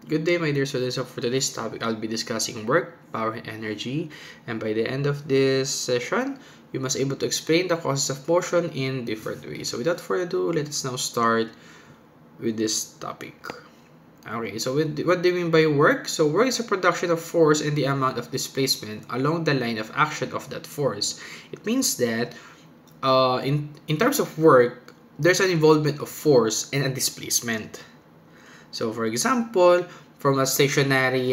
Good day, my dear students. So for today's topic, I'll be discussing work, power, and energy. And by the end of this session, you must able to explain the causes of motion in different ways. So without further ado, let us now start with this topic. Okay, so what do you mean by work? So work is a production of force and the amount of displacement along the line of action of that force. It means that in terms of work, there's an involvement of force and a displacement. So for example, from a stationary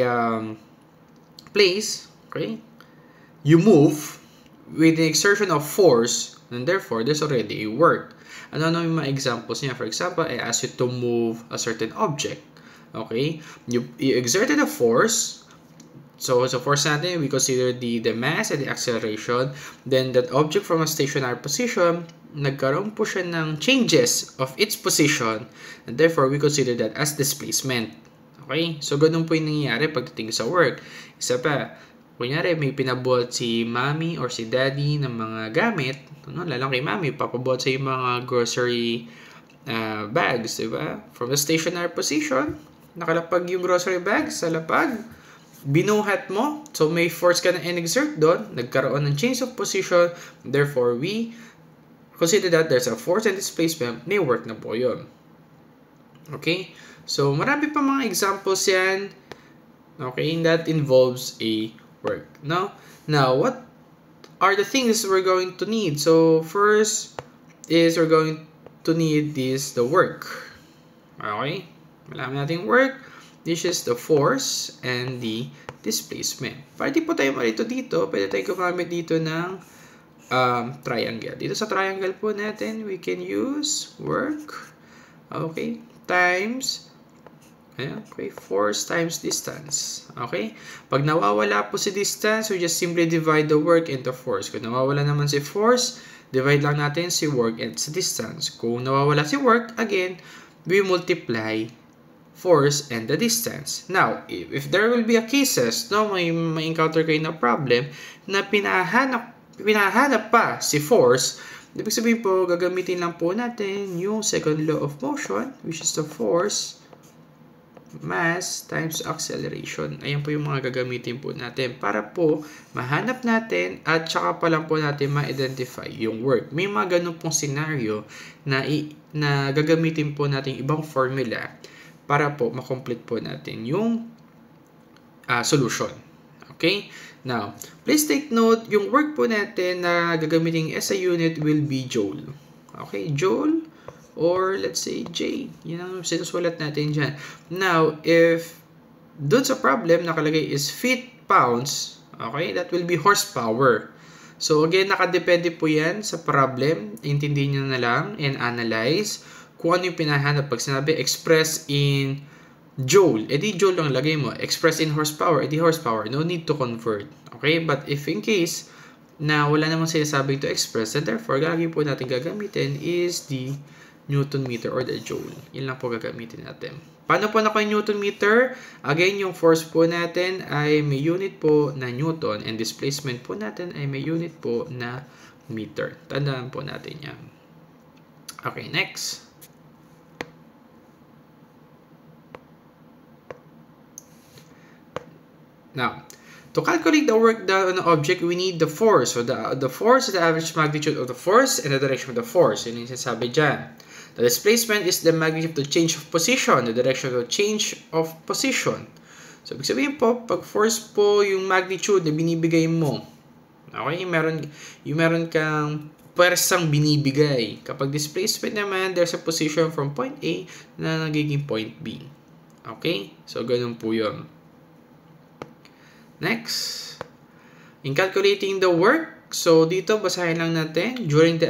place, okay, you move with the exertion of force, and therefore there's already a work. Ano yung mga examples niya? For example, I ask you to move a certain object. Okay, you exerted a force. So force natin, we consider the mass and the acceleration. Then that object from a stationary position, nagkaroon po siya ng changes of its position, and therefore we consider that as displacement. Okay? So ganun po yung nangyayari pagdating sa work. Isa pa, kunyari may pinabuhat si mommy or si daddy ng mga gamit, lalo kay mommy, papabuhat sa yung mga grocery bags, diba? From a stationary position, nakalapag yung grocery bag sa lapag, binuhat mo, so may force ka na in-exert doon, nagkaroon ng change of position, therefore we consider that there's a force and displacement, may work na po yun. Okay? So marami pa mga examples yan, okay, that involves a work. Now what are the things we're going to need? So first is we're going to need the work. Okay? Malaman natin work. This is the force and the displacement. Para di po tayo malito dito, pwede tayo gumamit dito ng triangle. Dito sa triangle po natin, we can use work, okay, times, okay, force times distance. Okay? Pag nawawala po si distance, we just simply divide the work into force. Kung nawawala naman si force, divide lang natin si work and si distance. Kung nawawala si work, again, we multiply force and the distance. Now, if there will be a cases, may encounter kayo na problem na pinahanap pa si force, ibig sabihin po, gagamitin lang po natin yung second law of motion, which is the force mass times acceleration. Ayan po yung mga gagamitin po natin para po mahanap natin at saka pa lang po natin ma-identify yung work. May mga ganun pong scenario na gagamitin po natin ibang formula para po makomplete po natin yung solution. Okay? Now, please take note, yung work po natin na gagamitin as a unit will be joule. Okay? Joule or let's say J. Yan ang sinusulat natin dyan. Now, if doon sa problem nakalagay is feet pounds, okay, that will be horsepower. So again, nakadepende po yan sa problem. Intindihin nyo na lang and analyze kung ano yung pinahanap. Pag sinabi express in joule, edi joule lang lagay mo. Express in horsepower, edi horsepower. No need to convert. Okay? But if in case na wala namang sinasabing to express, and therefore, lagi po natin gagamitin is the Newton meter or the joule. Yun lang po gagamitin natin. Paano po na yung Newton meter? Again, yung force po natin ay may unit po na Newton and displacement po natin ay may unit po na meter. Tandaan po natin yan. Okay, next. Now, to calculate the work done on an object, we need the force. So the force is the average magnitude of the force and the direction of the force. Yun yung sinasabi dyan. The displacement is the magnitude of the change of position, the direction of the change of position. So, ibig sabihin po, pag force po yung magnitude na binibigay mo, okay, meron kang pwersang binibigay. Kapag displacement naman, there's a position from point A na nagiging point B. Okay? So, ganun po yun. Next. In calculating the work, so dito basahin lang natin, during the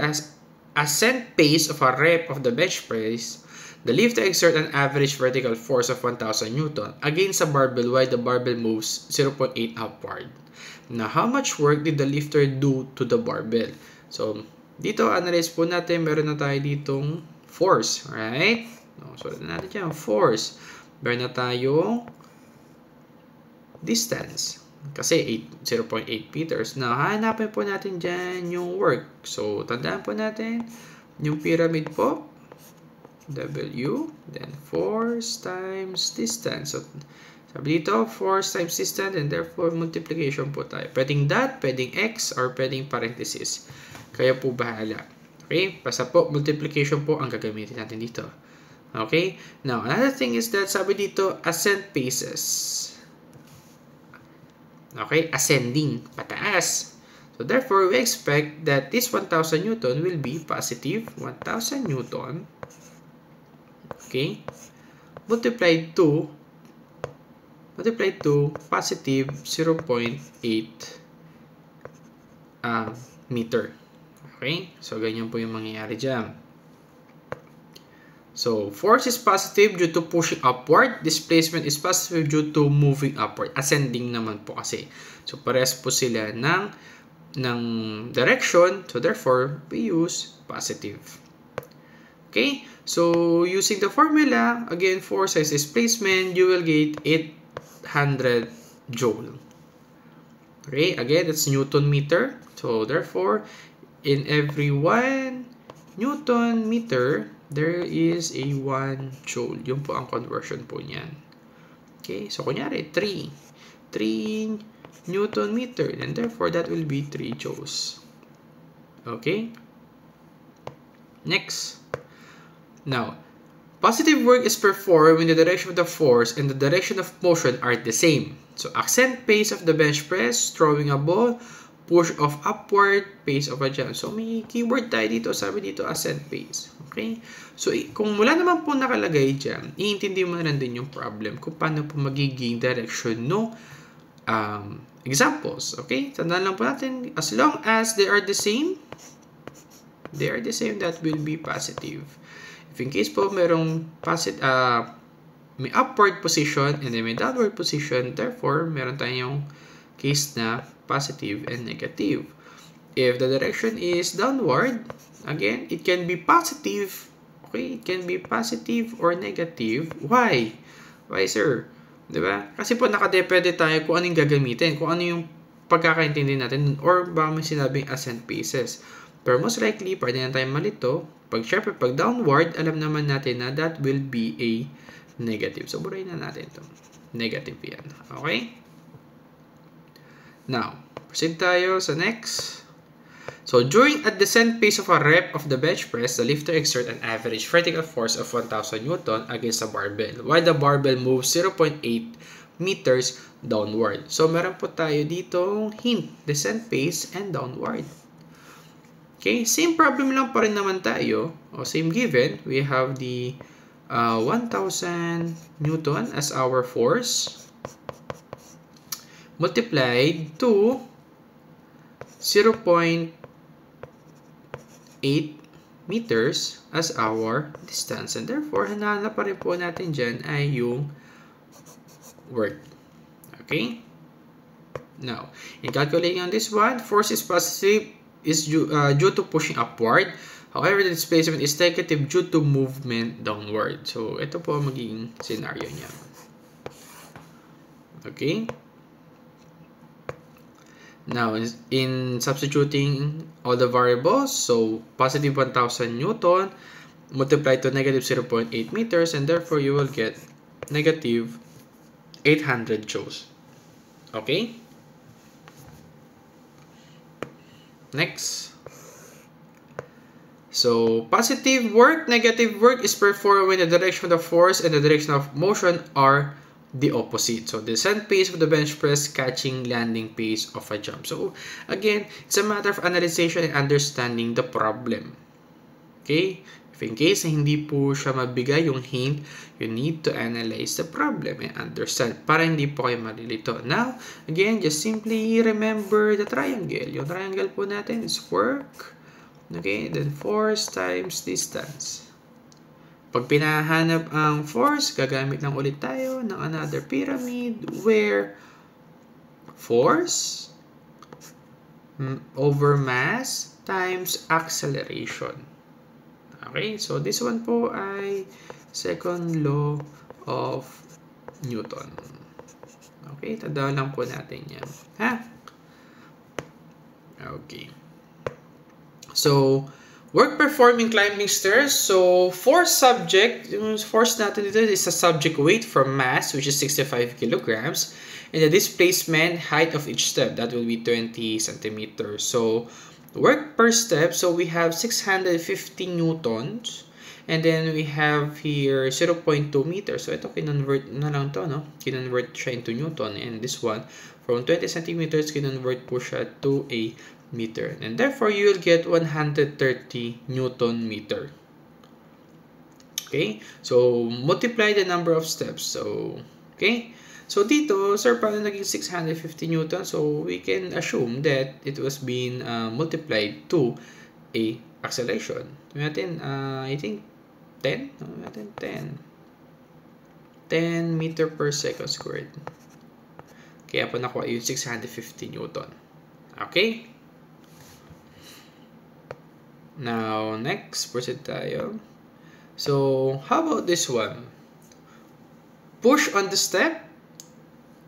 ascent pace of a rep of the bench press, the lifter exerts an average vertical force of 1,000 Newton against a barbell while the barbell moves 0.8 upward. Now, how much work did the lifter do to the barbell? So, dito, analyze po natin, meron na tayo ditong force, right? Sulat na natin dyan, force. Meron na tayong distance. Kasi 0.8 meters. Now, hanapin po natin dyan yung work. So, tandaan po natin, yung pyramid po, W, then force times distance. So, sabi dito, force times distance, and therefore multiplication po tayo. Pwedeng dot, pwedeng X, or pwedeng parenthesis. Kaya po bahala. Okay? Basta po, multiplication po ang gagamitin natin dito. Okay? Now, another thing is that sabi dito, ascent paces. Okay? Ascending, pataas. So, therefore, we expect that this 1,000 Newton will be positive 1,000 Newton. Okay? Multiplied to positive 0.8 meter. Okay? So, ganyan po yung mangyayari dyan. So, force is positive due to pushing upward. Displacement is positive due to moving upward. Ascending naman po kasi. So, parehas po sila ng direction. So, therefore, we use positive. Okay? So, using the formula, again, force times displacement, you will get 800 joule. Okay? Again, that's Newton meter. So, therefore, in every 1 Newton meter, there is a 1 joule. Yun po ang conversion po niyan. Okay? So, kunyari, 3 Newton meter, and therefore that will be 3 joules. Okay? Next. Now, positive work is performed when the direction of the force and the direction of motion are the same. So, ascent pace of the bench press, throwing a ball, push of upward, pace of a jump. So, may keyword tayo dito, sabi dito, ascent pace. Okay? So, kung wala naman po nakalagay dyan, iintindi mo na lang din yung problem kung paano po magiging direction no examples. Okay? Tandaan lang po natin, as long as they are the same, that will be positive. If in case po merong may upward position and then may downward position, therefore, meron tayong case na positive and negative. If the direction is downward, again, it can be positive. Okay? It can be positive or negative. Why? Why, sir? Diba? Kasi po nakadepende tayo kung anong gagamitin, kung ano yung pagkakaintindi natin, or baka may sinabing ascent paces. Pero most likely, pwede na tayo malito. Syempre, pag downward, alam naman natin na that will be a negative. So, burahin na natin ito. Negative yan. Okay? Now, proceed tayo sa next. So, during a descent pace of a rep of the bench press, the lifter exerts an average vertical force of 1,000 Newton against the barbell, while the barbell moves 0.8 meters downward. So, meron po tayo dito hint, descent pace and downward. Okay, same problem lang pa rin naman tayo, o same given. We have the 1,000 Newton as our force multiplied to 0.8 meters as our distance. And therefore, hanap pa rin po natin dyan ay yung work. Okay? Now, in calculating on this one, force is positive is due to pushing upward. However, the displacement is negative due to movement downward. So, ito po ang magiging scenario niya. Okay? Now, in substituting all the variables, so positive 1,000 Newton multiplied to negative 0.8 meters, and therefore you will get negative 800 joules. Okay? Next. So, positive work, negative work is performed when the direction of the force and the direction of motion are the opposite. So, descent pace of the bench press catching landing pace of a jump. So, again, it's a matter of analyzation and understanding the problem. Okay? If in case na hindi po siya mabigay yung hint, you need to analyze the problem and understand para hindi po kayo malilito. Now, again, just simply remember the triangle. Yung triangle po natin is work, okay, then force times distance. Pag pinahanap ang force, gagamit lang ulit tayo ng another pyramid where force over mass times acceleration. Okay, so this one po ay second law of Newton. Okay, tandaan lang po natin yan. Ha? Okay. So, Work performing climbing stairs. So, force subject, yung force natin dito is a subject weight from mass, which is 65 kilograms. And the displacement height of each step, that will be 20 centimeters. So, work per step, so we have 650 newtons. And then we have here 0.2 meters. So, ito, kinonvert na lang to, no? Kinonvert siya into newton. And this one, from 20 centimeters, kinonvert po siya to a meter. And therefore, you will get 130 newton meter. Okay? So, multiply the number of steps. So, okay? So, dito, sir, paano naging 650 newton? So, we can assume that it was being multiplied to a acceleration. Natin, I think, 10? No, natin 10. 10 meter per second squared. Kaya po nakuha yung 650 newton. Okay? Now, next, proceed tayo. So, how about this one? Push on the step.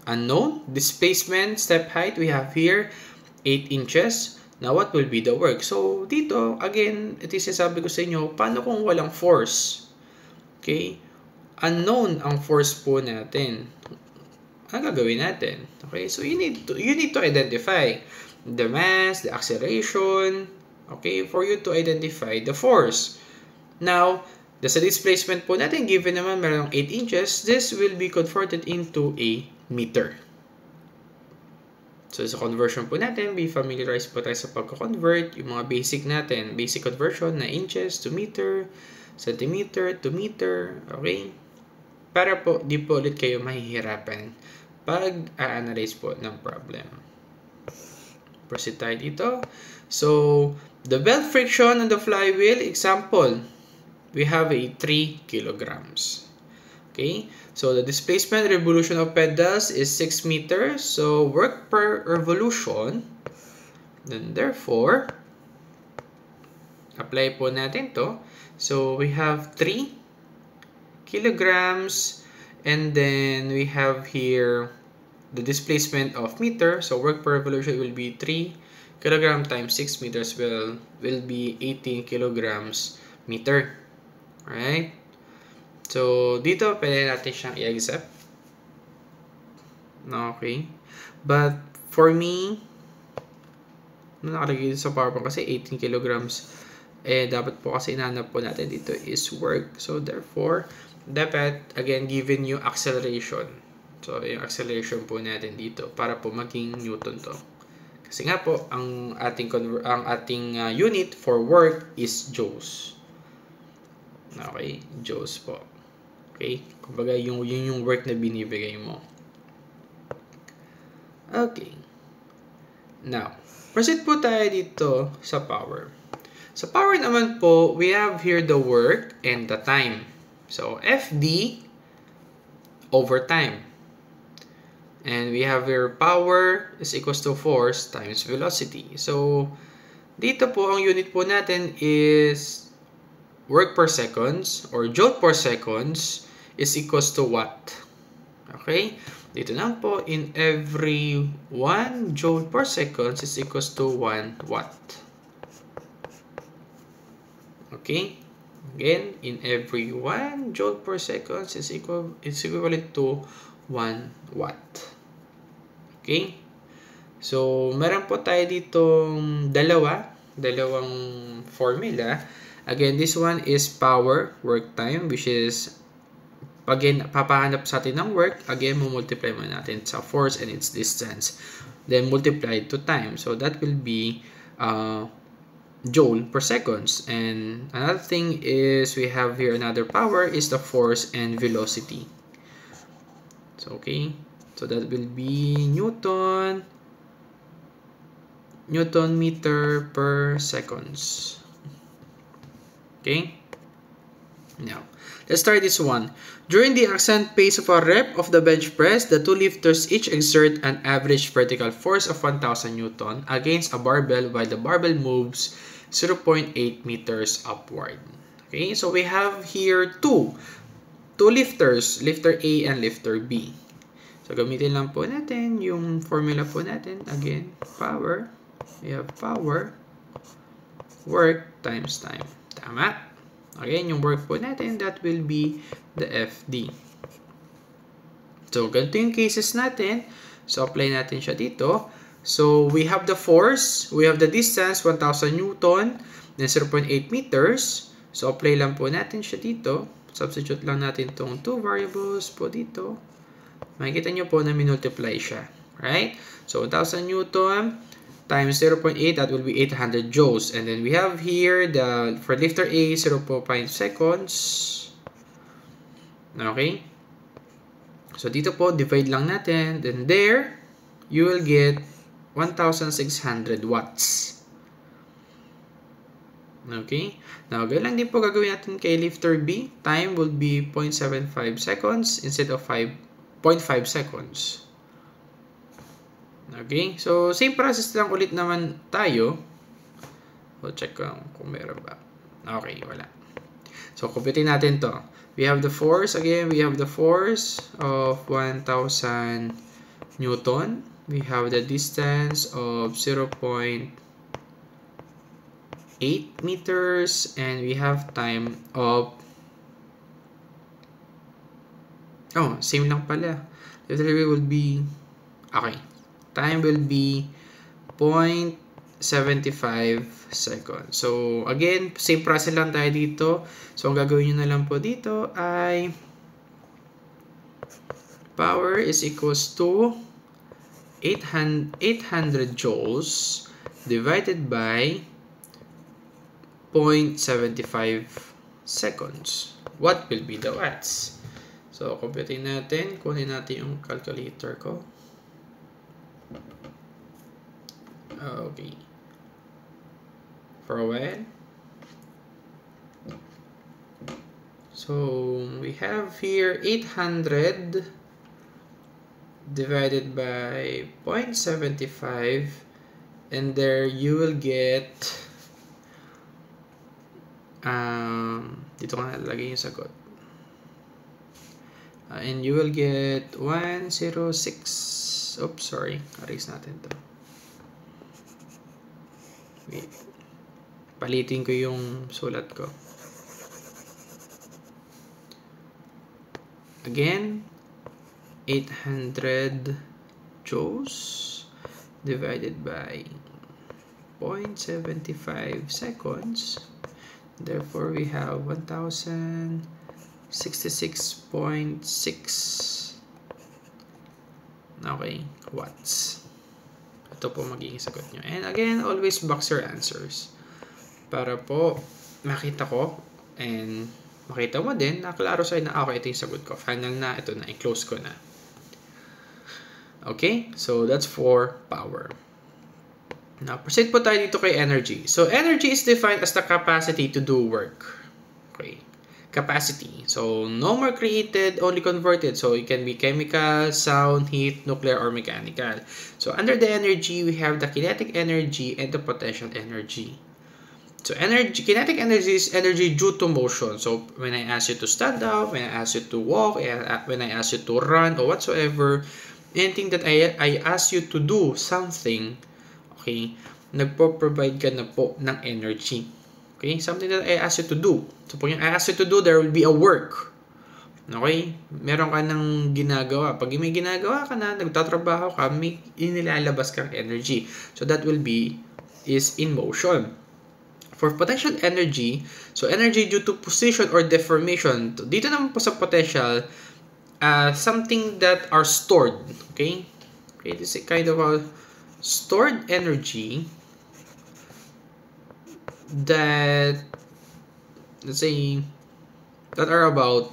Unknown. Displacement, step height, we have here 8 inches. Now, what will be the work? So, dito, again, ito yung sinasabi ko sa inyo, paano kung walang force? Okay? Unknown ang force po natin. Ano gagawin natin? Okay? So, you need to identify the mass, the acceleration, okay, for you to identify the force. Now, sa displacement po natin, given naman merong 8 inches, this will be converted into a meter. So, sa conversion po natin, be familiarized po tayo sa pagko-convert. Yung mga basic natin, basic conversion na inches to meter, centimeter to meter, okay? Para po, di po ulit kayo mahihirapan pag a-analyze po ng problem. Proceed tayo dito. So, the belt friction on the flywheel, example, we have a 3 kilograms. Okay, so the displacement revolution of pedals is 6 meters. So, work per revolution. Then, therefore, apply po natin to. So, we have 3 kilograms. And then, we have here the displacement of meter. So, work per revolution will be 3 kilogram times 6 meters will be 18 kilograms meter. Alright? So, dito, pwede natin siyang i-accept. Okay. But, for me, nakalagay dito sa PowerPoint kasi 18 kilograms. Dapat po kasi inahanap po natin dito is work. So, therefore, dapat, again, given yung acceleration. So, yung acceleration po natin dito para po maging newton to. Kasi nga po, ang ating unit for work is joules. Okay, joules po. Okay, kumbaga yung work na binibigay mo. Okay. Now, proceed po tayo dito sa power. Sa power naman po, we have here the work and the time. So, FD over time. And we have here power is equals to force times velocity. So, dito po ang unit po natin is work per seconds or joule per seconds is equals to watt. Okay? Dito lang po, in every 1 joule per seconds is equals to 1 watt. Okay? Again, in every 1 joule per seconds is equivalent to 1 watt. Okay? So, meron po tayo ditong dalawang formula. Again, this one is power, work time, which is, again, papahanap sa atin ng work. Again, multiply mo natin sa force and its distance. Then, multiply to time. So, that will be joule per seconds. And another thing is, we have here another power is the force and velocity. So, okay. So, that will be Newton meter per seconds. Okay. Now, let's try this one. During the ascent pace of a rep of the bench press, the two lifters each exert an average vertical force of 1000 Newton against a barbell while the barbell moves 0.8 meters upward. Okay, so we have here two lifters, lifter A and lifter B. So, gamitin lang po natin yung formula po natin. Again, power. We have power work times time. Tama? Again, yung work po natin, that will be the FD. So, ganito yung cases natin. So, apply natin siya dito. So, we have the force, we have the distance, 1,000 Newton, then 0.8 meters. So, apply lang po natin siya dito. Substitute lang natin itong 2 variables po dito. Makikita nyo po na minultiply siya. Right? So, 1,000 Newton times 0.8, that will be 800 joules. And then we have here, for lifter A, 0.5 seconds. Okay? So, dito po, divide lang natin. Then there, you will get 1,600 watts. Okay? Now, ganyan lang din po gagawin natin kay lifter B. Time will be 0.75 seconds instead of 0.5 seconds. Okay? So, same process lang ulit naman tayo. So, check kung meron ba. Okay, wala. So, computing natin to. We have the force. Again, we have the force of 1,000 Newton. We have the distance of 0.8 meters. And we have time of... Oh, same lang pala. Literally will be... Okay. Time will be 0.75 seconds. So, again, same process lang tayo dito. So, ang gagawin nyo na lang po dito ay power is equals to 800 joules divided by 0.75 seconds. What will be the watts? So, computing natin. Kunin natin yung calculator ko. Okay. For a while. So, we have here 800 divided by 0.75, and there you will get dito ka nalagay yung sagot. And you will get 106. Oops, sorry. Erase natin to. Wait. Palitin ko yung sulat ko. Again, 800 joules divided by 0.75 seconds. Therefore, we have 1,066.6 okay, watts. Ito po magiging sagot nyo. And again, always box your answers. Para po makita ko and makita mo din na klaro sa'yo na okay, ito yung sagot ko. Final na, ito na, i-close ko na. Okay? So, that's for power. Now, proceed po tayo dito kay energy. So, energy is defined as the capacity to do work. Okay? Capacity. So, no more created, only converted. So, it can be chemical, sound, heat, nuclear, or mechanical. So, under the energy, we have the kinetic energy and the potential energy. So, kinetic energy is energy due to motion. So, when I ask you to stand up, when I ask you to walk, when I ask you to run, or whatsoever, anything that I ask you to do something, okay, nagpo-provide ka na po ng energy. Okay, something that I ask you to do. So, pag I ask you to do, there will be a work. Okay, meron ka ng ginagawa. Pag may ginagawa ka na, nagtatrabaho ka, may inilalabas kang energy. So, that will be, is in motion. For potential energy, so energy due to position or deformation. Dito naman po sa potential, something that are stored. Okay? Okay, this is kind of a stored energy that, let's say, that are about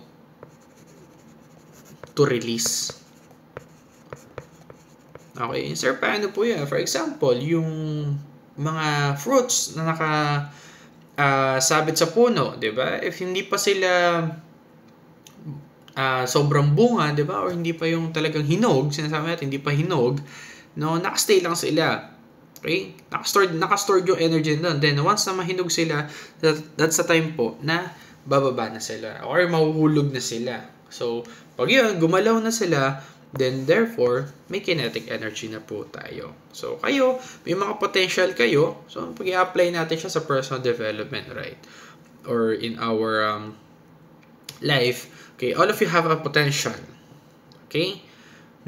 to release. Okay, sir, paano po yan? For example, yung mga fruits na sabit sa puno, 'di ba? If hindi pa sila sobrang bunga, 'di ba? Or hindi pa yung talagang hinog, sinasabi natin hindi pa hinog, no, naka-stay lang sila. Okay? Naka-stored yung energy doon. Then once na mahinog sila, that's the time po na bababa na sila or mahuhulog na sila. So, pag yun, gumalaw na sila, then therefore, may kinetic energy na po tayo. So, kayo, may mga potential kayo. So, pag-i-apply natin siya sa personal development, right? Or in our life. Okay, all of you have a potential. Okay?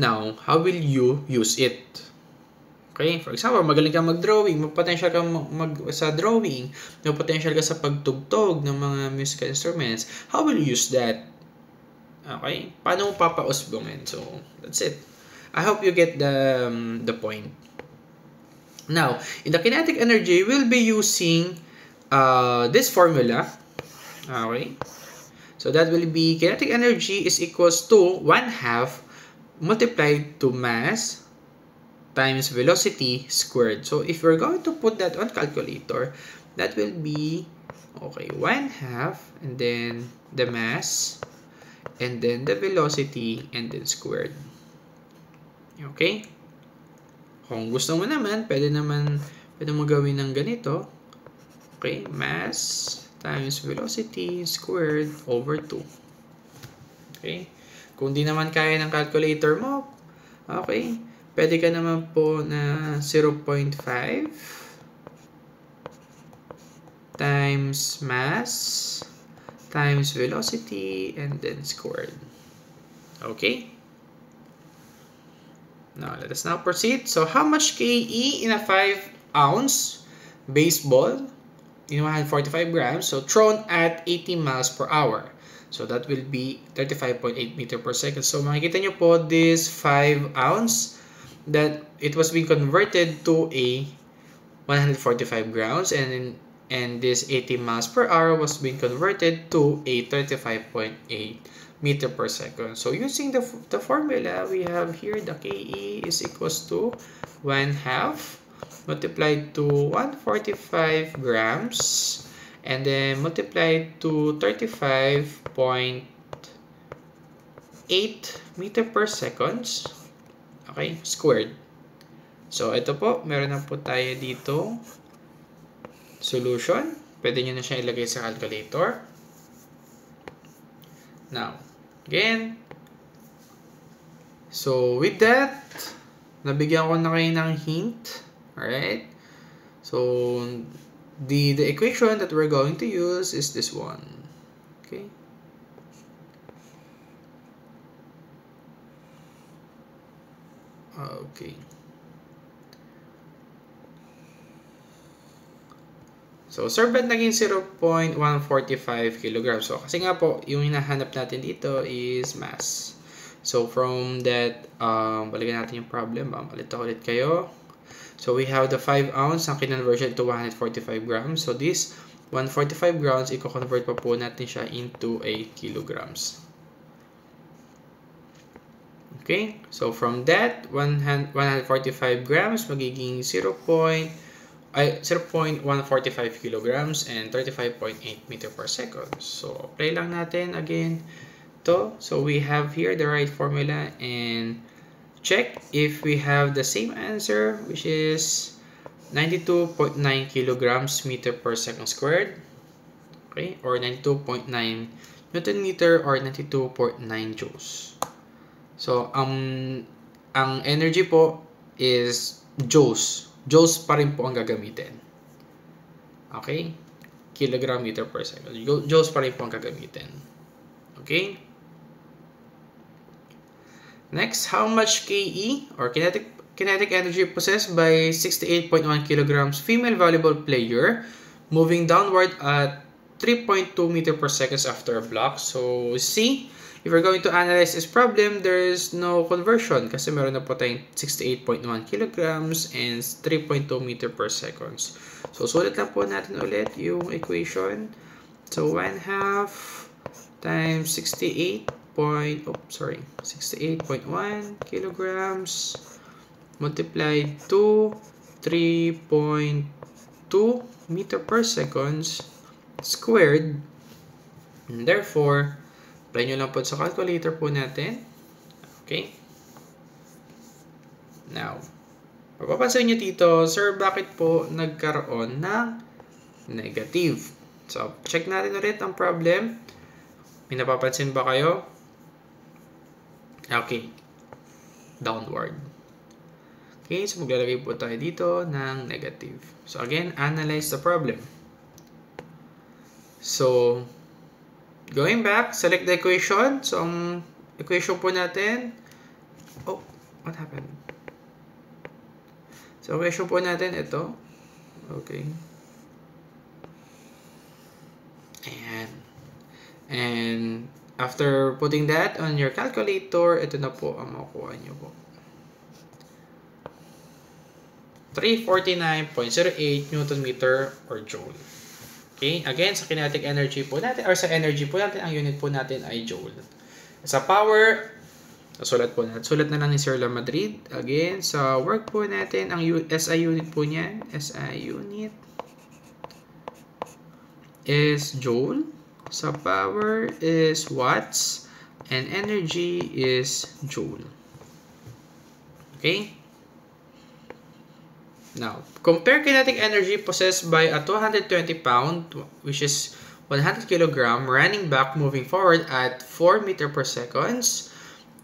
Now, how will you use it? Okay? For example, magaling ka mag-drawing, mag-potential ka sa drawing, mag-potential ka sa pagtugtog ng mga musical instruments. How will you use that? Okay? Paano mo papausbongin? So, that's it. I hope you get the point. Now, in the kinetic energy, we'll be using this formula. Okay? So, that will be kinetic energy is equals to 1/2 multiplied to mass times velocity squared. So, if we're going to put that on calculator, that will be, okay, 1/2 and then the mass and then the velocity and then squared. Okay? Kung gusto mo naman, pwede mo gawin ng ganito. Okay? Mass times velocity squared over 2. Okay? Kung di naman kaya ng calculator mo, okay, pwede ka naman po na 0.5 times mass times velocity and then squared. Okay? Now, let us now proceed. So, how much KE in a 5-ounce baseball in 145 grams, so thrown at 80 miles per hour? So, that will be 35.8 meter per second. So, makikita nyo po this 5-ounce that it was being converted to a 145 grams and this 80 miles per hour was being converted to a 35.8 meter per second. So using the formula, we have here the KE is equals to 1/2 multiplied to 145 grams and then multiplied to 35.8 meter per seconds. Okay, squared. So ito po, meron na po tayo dito solution. Pwede nyo na siya ilagay sa calculator. Now, again, so with that, nabigyan ko na kayo ng hint. Alright? So, the equation that we're going to use is this one. Okay? Okay. So, sir, ba't naging 0.145 kilograms? So, kasi nga po, yung hinahanap natin dito is mass. So, from that, balikan natin yung problem. Ulit kayo. So, we have the 5-ounce ang kinonversion to 145 grams. So, this 145 grams, i-convert pa po natin siya into a kilograms. Okay? So, from that, 145 grams, magiging 0.145 kilograms and 35.8 meter per second. So, apply lang natin again to. So, we have here the right formula and check if we have the same answer, which is 92.9 kilograms meter per second squared. Okay? Or 92.9 Newton meter or 92.9 joules. So, ang energy po is joules. Joules pa rin po ang gagamitin. Okay? Kilogram meter per second. Joules pa rin po ang gagamitin. Okay? Next, how much KE or kinetic energy possessed by 68.1 kilograms female volleyball player moving downward at 3.2 meter per second after a block? So, see, if we're going to analyze this problem, there's no conversion kasi meron na po tayong 68.1 kilograms and 3.2 meter per seconds. So, sulit lang po natin ulit yung equation. So, 1/2 times 68.1 kilograms multiplied to 3.2 meter per seconds squared. And therefore, apply nyo lang po sa calculator po natin. Okay? Now, mapapansin nyo dito, sir, bakit po nagkaroon ng negative? So, check natin ulit ang problem. May napapansin ba kayo? Okay. downward. Okay, so maglalagay po tayo dito ng negative. So again, analyze the problem. So, going back, select the equation. So, ang equation po natin, oh, what happened? So, equation po natin, ito. Okay. And after putting that on your calculator, ito na po ang makukuha nyo po. 349.08 Newton meter or joule. Okay, again, sa kinetic energy po natin, or sa energy po natin, ang unit po natin ay joule. Sa power, sulat po natin. Sulat na lang ni Sir La Madrid. Again, sa work po natin, ang SI unit po niyan, SI unit is joule. Sa power is watts. And energy is joule. Okay? Now, compare kinetic energy possessed by a 220 pound, which is 100 kilogram, running back moving forward at 4 meter per seconds,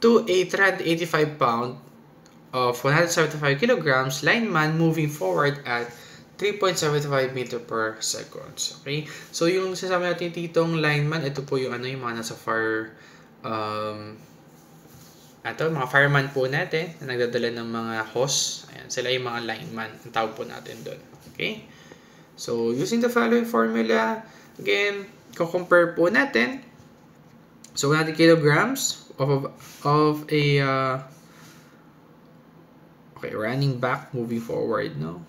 to a 385 pound of 175 kilograms lineman moving forward at 3.75 meter per seconds. Okay? So, yung sasama natin ditong lineman, ito po yung yung mga nasa fire, mga fireman po natin na nagdadala ng mga hose. Ayan, sila yung mga lineman. Ang tawag po natin doon. Okay? So, using the following formula, again, compare po natin. So, 100 kilograms of a running back, moving forward, no?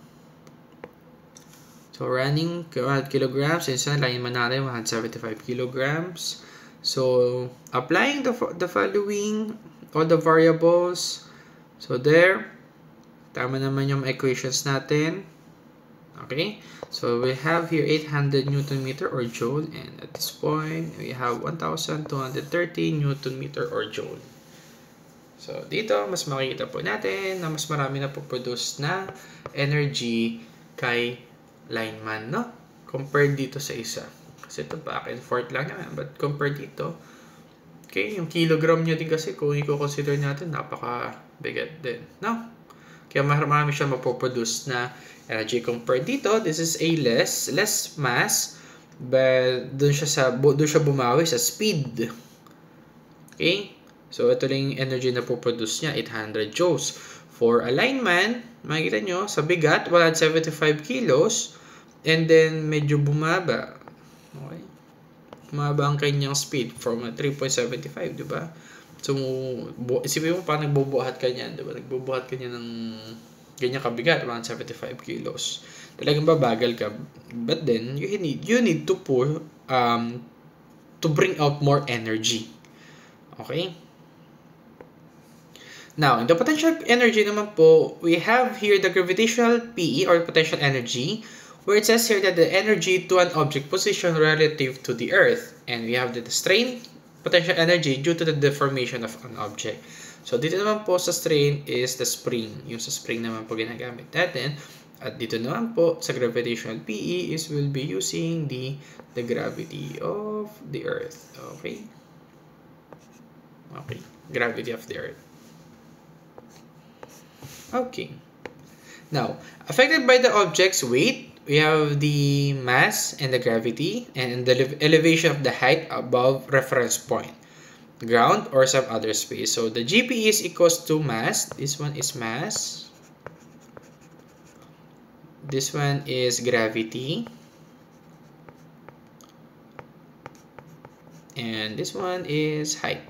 So, running 100 kilograms, and sa lineman natin, 175 kilograms. So, applying the following, all the variables. So, there, tama naman yung equations natin. Okay? So, we have here 800 Newton meter or joule. And at this point, we have 1,230 Newton meter or joule. So, dito, mas makikita po natin na mas marami na po produce na energy kay lineman, no? Compared dito sa isa. Kasi ito back and forth lang naman. But compared dito, okay, yung kilogram nyo din kasi kung i-consider natin, napaka-bigat din, no? Kaya marami siya mapoproduce na energy compared dito. This is a less mass, but doon siya bumawi sa speed. Okay? So, ito lang yung energy na po-produce niya, 800 joules. For a lineman, makikita nyo, sa bigat, 175 kilos, and then medyo bumaba. Okay? Bumaba ang kanyang speed from 3.75, di ba? So, isipin mo pa, nagbubuhat ka niyan, di ba? Nagbubuhat ka niyan ng ganyan kabigat, 175 kilos. Talagang babagal ka. But then, you need to to bring out more energy. Okay? Now, in the potential energy naman po, we have here the gravitational PE or potential energy, where it says here that the energy to an object position relative to the Earth. And we have the strain potential energy due to the deformation of an object. So, dito naman po sa strain is the spring. Yung sa spring naman po ginagamit natin. At dito naman po sa gravitational PE is we'll be using the gravity of the Earth. Okay? Okay. Gravity of the Earth. Okay. Now, affected by the object's weight, we have the mass and the gravity and the elevation of the height above reference point, ground, or some other space. So, the GP is equals to mass. This one is mass. This one is gravity. And this one is height.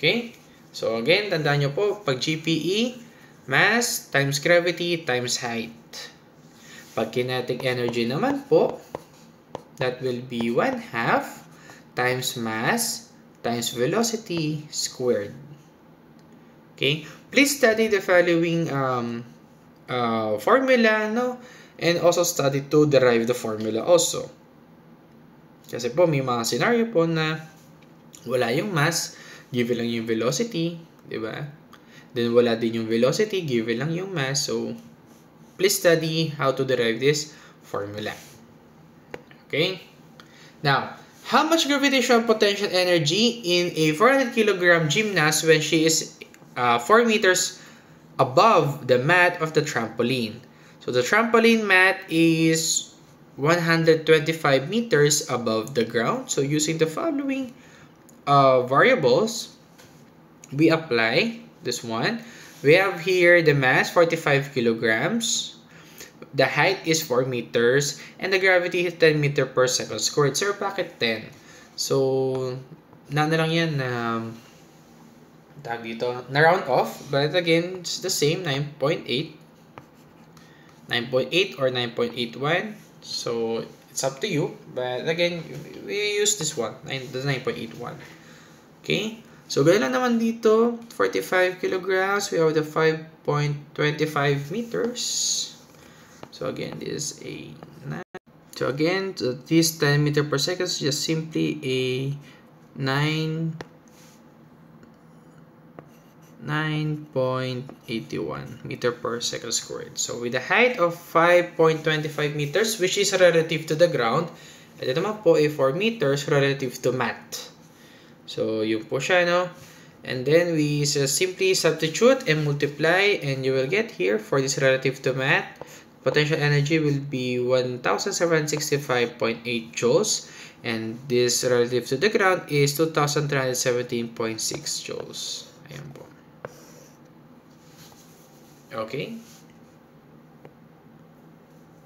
Okay? So, again, tandaan nyo po, pag GPE, mass times gravity times height. Pag kinetic energy naman po, that will be 1/2 times mass times velocity squared. Okay? Please study the following formula, no? And also study to derive the formula also. Kasi po, may mga scenario po na wala yung mass, given lang yung velocity, di ba? Then wala din yung velocity, given lang yung mass. So, please study how to derive this formula. Okay? Now, How much gravitational potential energy in a 400 kilogram gymnast when she is 4 meters above the mat of the trampoline? So the trampoline mat is 125 meters above the ground. So using the following variables, we apply this one. We have here the mass 45 kilograms. The height is 4 meters and the gravity is 10 meter per second squared. Sir, bakit 10? So, na lang yan na tag dito, na round off, but again, it's the same, 9.8 or 9.81. So, it's up to you, but again, we use this one, the 9.81. Okay? So, gano'n lang naman dito, 45 kilograms, we have the 5.25 meters. So again, this is a 9. So again, this 10 meter per second is just simply a 9.81 meter per second squared. So with a height of 5.25 meters, which is relative to the ground, at ito naman po ay 4 meters relative to mat. So yun po siya, no? And then we just simply substitute and multiply, and you will get here for this relative to mat, potential energy will be 1,765.8 joules, and this relative to the ground is 2,317.6 joules. Ayan po. Okay.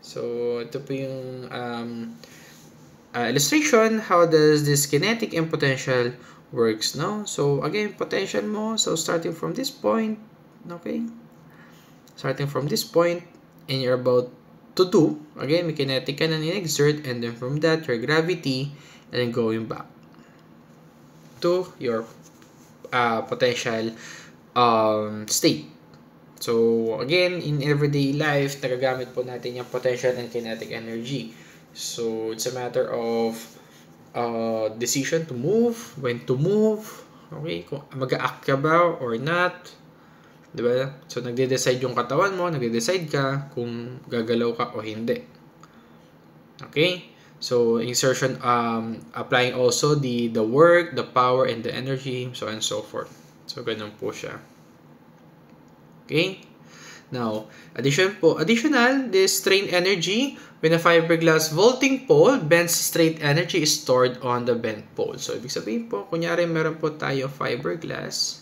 So, ito po yung illustration. How does this kinetic and potential works, no? So, again, potential mo. So, starting from this point, okay? Starting from this point, and you're about to do, again, may kinetic ka na in-exert, and then from that, your gravity, and then going back to your potential state. So, again, in everyday life, nagagamit po natin yung potential and kinetic energy. So, it's a matter of decision to move, when to move, okay, kung mag-a-act ka ba or not. Diba? So, nagde-decide yung katawan mo, nagde-decide ka kung gagalaw ka o hindi. Okay? So, insertion, applying also the work, the power, and the energy, so on and so forth. So, ganun po siya. Okay? Now, additional, this strain energy, when a fiberglass vaulting pole bends, straight energy is stored on the bent pole. So, ibig sabihin po, kunyari meron po tayo fiberglass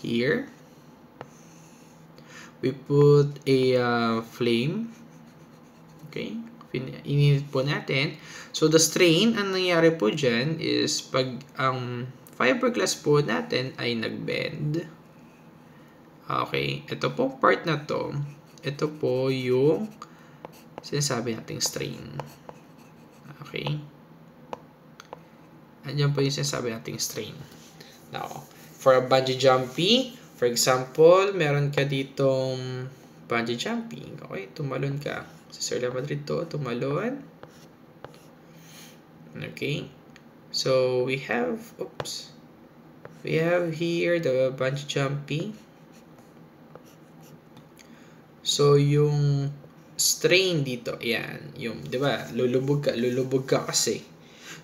here. We put a flame. Okay? Ininit po natin. So, the strain, ang nangyari po dyan is pag ang fiberglass po natin ay nag-bend. Okay? Ito po part na to. Ito po yung sinasabi nating strain. Okay? Andiyan po yung sinasabi nating strain. Now, for a bungee jumping, for example, meron ka ditong bungee jumping. Okay, tumalon ka. Sa Sir Madrid to, tumalon. Okay. So, we have here the bungee jumping. So, yung strain dito, ayan, yung, di ba, lulubog ka kasi.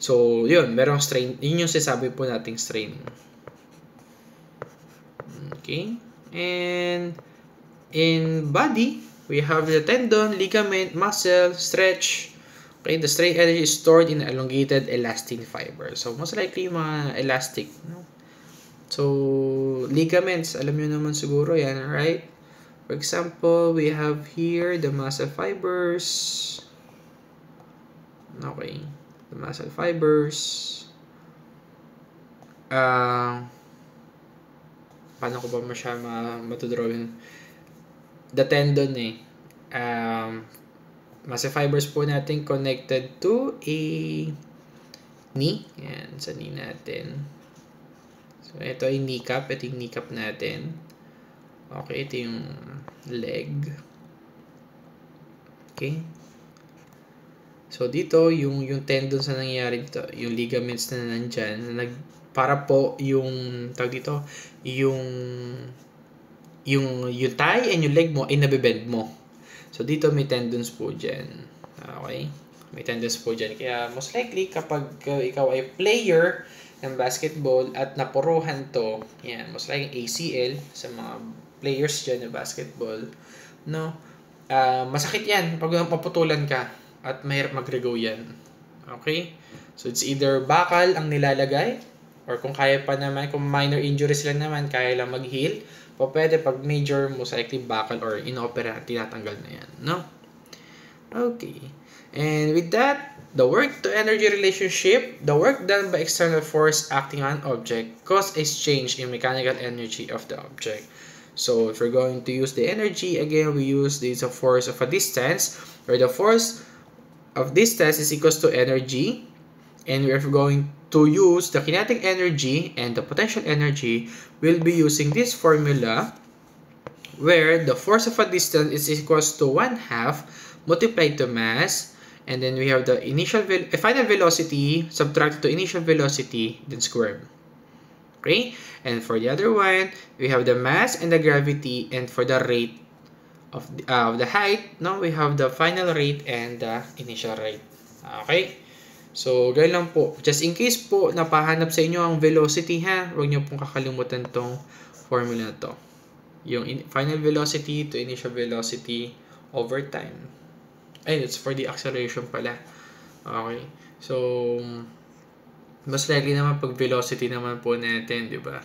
So, yun, merong strain, yun yung sinasabi po nating strain. Okay, and in body, we have the tendon, ligament, muscle, stretch. Okay, the strain energy is stored in elongated elastin fiber. So, most likely yung mga elastic, no? So, ligaments, alam nyo naman siguro yan, right? For example, we have here the muscle fibers. Okay, the muscle fibers. Paano ko ba matudraw yun? The tendon muscle fibers po natin connected to a knee. Yan, sa knee natin. So, ito ay kneecap. Ito yung kneecap natin. Okay, ito yung leg. Okay. So, dito, yung tendons na nangyayari dito, yung ligaments na nandyan, para po yung tawag dito, yung thigh and yung leg mo ay nabibend mo. So dito may tendons po dyan. Okay? May tendency po dyan. Kaya most likely, kapag ikaw ay player ng basketball at napuruhan to, yan, most likely ACL sa mga players dyan ng basketball, no? Masakit yan pag maputulan ka at mahirap mag-rego yan. Okay? So, it's either bakal ang nilalagay or kung kaya pa naman, kung minor injuries lang naman, kaya lang mag-heal. O pwede pag major, most likely bakal or inopera, tinatanggal na yan. No? Okay. And with that, the work to energy relationship, the work done by external force acting on object cause a change in mechanical energy of the object. So if we're going to use the energy, again, we use this force of a distance, where the force of distance is equals to energy. And we're going to use the kinetic energy and the potential energy, we'll be using this formula where the force of a distance is equals to 1/2 multiplied to mass, and then we have the final velocity subtracted to initial velocity, then squared. Okay? And for the other one, we have the mass and the gravity, and for the rate of the height, no, we have the final rate and the initial rate. Okay? So, ganyan lang po. Just in case po napahanap sa inyo ang velocity, ha, huwag nyo pong kakalimutan tong formula to. Yung final velocity to initial velocity over time. Ay, it's for the acceleration pala. Okay. So, mas likely naman pag velocity naman po natin, di ba?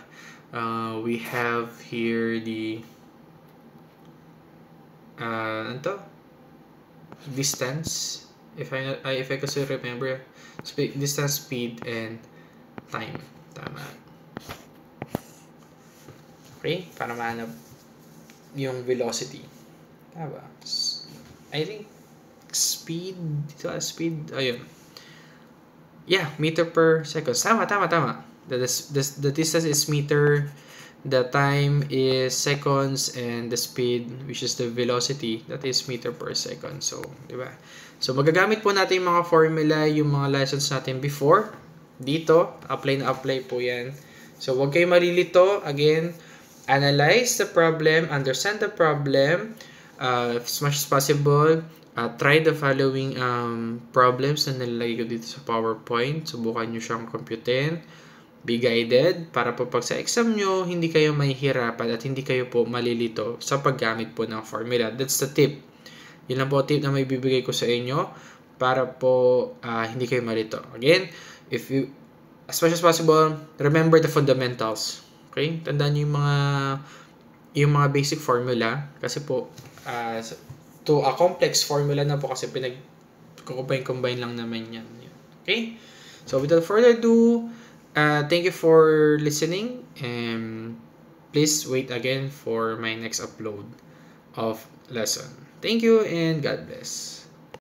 We have here the distance. If I can still remember, distance, speed, and time. Tama. Okay? Para mahanap yung velocity. Tama. I think speed, ayun. Yeah, meter per second. Tama. The distance is meter, the time is seconds, and the speed, which is the velocity, that is meter per second. So, di ba? So, magagamit po natin yung mga formula, yung mga lessons natin before. Dito, apply po yan. So, huwag kayo malilito. Again, analyze the problem, understand the problem, as much as possible. Try the following problems na nilalagay ko dito sa PowerPoint. Subukan nyo siyang computein. Be guided para po pag sa exam nyo, hindi kayo mahihirapan at hindi kayo po malilito sa paggamit po ng formula. That's the tip. Yun lang po tip na may bibigay ko sa inyo para po hindi kayo malito. Again, if you, as much as possible, remember the fundamentals. Okay? Tandaan nyo yung mga basic formula kasi po to a complex formula na po kasi pinag-combine lang naman yan. Okay? So without further ado, thank you for listening, and please wait again for my next upload of lesson. Thank you and God bless.